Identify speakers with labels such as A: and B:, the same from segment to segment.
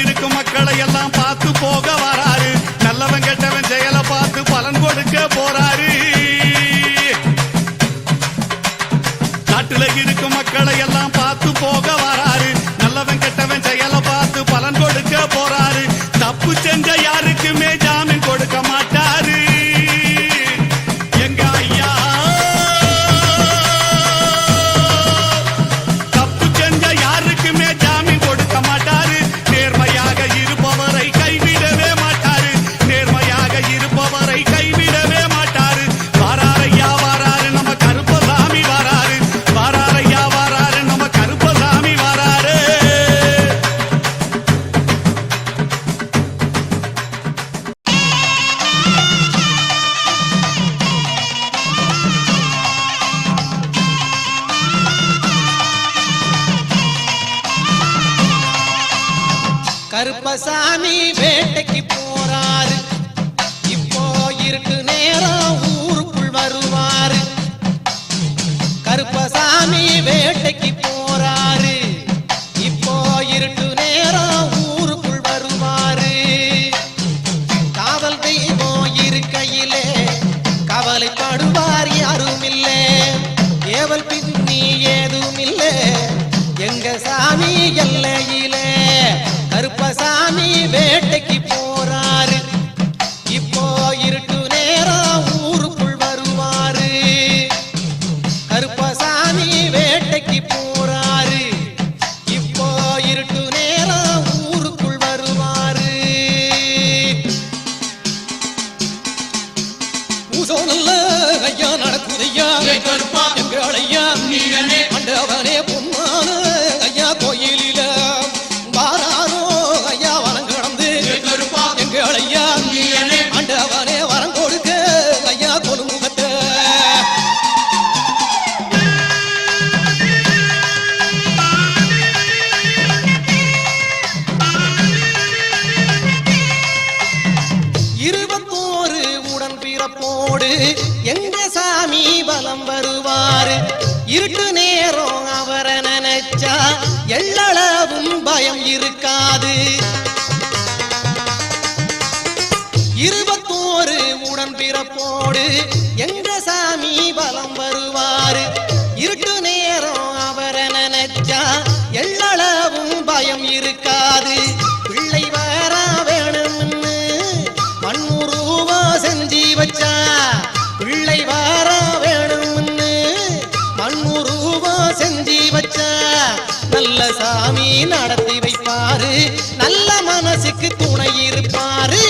A: இருக்கும் மக்களை எல்லாம் பார்த்து போக வராரு. நல்லவன் கெட்டவன் செயலை பார்த்து பலன் கொடுக்க போறாரு. நாட்டுல இருக்கும் மக்களை எல்லாம் பார்த்து போக வராரு. நல்லவன் கெட்டவன் செயலை பார்த்து பலன் கொடுக்க போறாரு. தப்பு செஞ்ச யாருக்குமே ஜாமீன் கொடுக்க மாட்டாரு. எங்க ஐயா தப்பு செஞ்ச யாருக்குமே ஜாமீன் கொடுக்க மாட்டாரு. நேர்மையாக இருப்பவரை கைவிடவே மாட்டாரு. நேர்மையாக இருப்பவரை கைவிடவே மாட்டாரு. வாராரையா வாராரு நம்ம கருப்பசாமி வாராரு. வாராரையா வாராரு நம்ம கருப்பசாமி வாராரு.
B: கருப்பசாமி வேட்டைக்கு போறாரு. இப்போ இருட்டு நேரம் ஊருக்குள் வருவாரு. கருப்பசாமி வேட்டைக்கு போறாரு. இப்போ இருட்டு நேரம் ஊருக்குள் வருவாரு. காவல் தெய்வம் இருக்கையிலே கவலைப்படுவார் யாரும் இல்லை. ஏவல் பின்னி ஏதும் இல்லை எங்க சாமி எல்லையிலே. கருப்பசாமி வேட்டைக்கு போறாரு. இப்போ இருட்டு நேரம் ஊருக்குள் வருவாரு. கருப்பசாமி வேட்டைக்கு போறாரு. இப்போ இருட்டு நேரம் ஊருக்குள் வருவாரு. பூசோ நல்ல ஐயா நடக்குதையா எங்கள் ஐயா ஆண்டவனே பொன்னான ஐயா கோயிலில வாராரோ ஐயா வரம் கடந்து எங்கள் ஐயா ஆண்டவனே வரம் கொடுக்க ஐயா கொலுமுகத்தை. இருபத்தோரு உடன் பிறப்போடு எங்க சாமி பலம் வருவாரு. இருட்டு நேரம் அவரை நினைச்சா எள்ளளவும் பயம் இருக்காது. 21 உடன் பிறப்போடு எங்க சாமி பலம் வருவாரு. இருட்டு நேரம் அவரை நினைச்சா எள்ளளவும் பயம் இருக்காது. பிள்ளை வர வேணும்னு மண்ணுருவா செஞ்சு வச்சா. பிள்ளை வர வேணும்னு மண்ணுருவா செஞ்சு வச்சா. நல்ல சாமி நடத்தி வைப்பாரு. நல்ல மனசுக்கு துணை இருப்பாரு.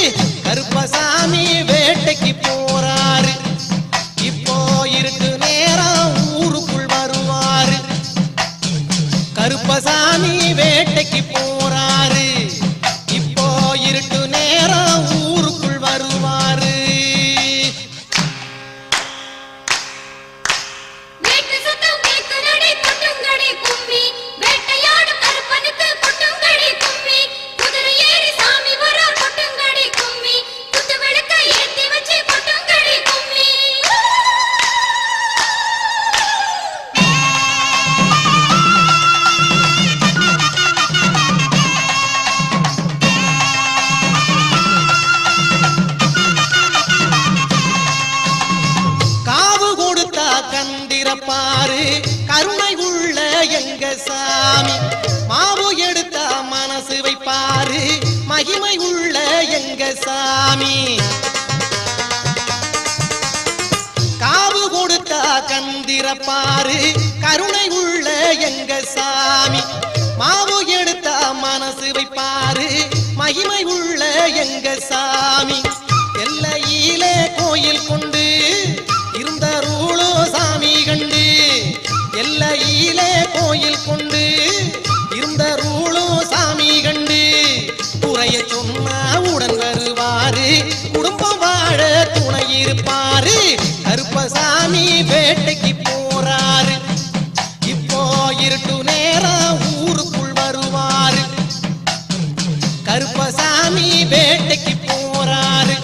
B: கருப்பசாமி வேட்டைக்கு போறாரு. இப்போ இருட்டு நேரம் ஊருக்குள் வருவாரு. கருப்பசாமி வேட்டைக்கு போறாரு. இப்போ இருட்டு நேரம் ஊருக்குள் வருவாரு. கந்திரப்பாரு கருணை உள்ள எங்க சாமி. மாவு எடுத்தா மனசு வைப்பாரு. மகிமை உள்ள எங்க சாமி. காவு கொடுத்தா கந்திரப்பாரு கருணை உள்ள எங்க சாமி. மாவு எடுத்தா மனசு வைப்பாரு. மகிமை உள்ள எங்க சாமி. எல்லையிலே கோயில் கொண்டு இருந்தருளோ சாமி கண்டு. எல்லையிலே கோயில் கொண்டு இருந்தருளோ சாமி கண்டு. குறைய சொன்னா உடன் வருவாரு. குடும்பம் வாழ துணை இருப்பாரு. கருப்பசாமி வேட்டைக்கு போறாரு. இப்போ இருட்டு நேரம் ஊருக்குள் வருவாரு. கருப்பசாமி வேட்டைக்கு போறாரு.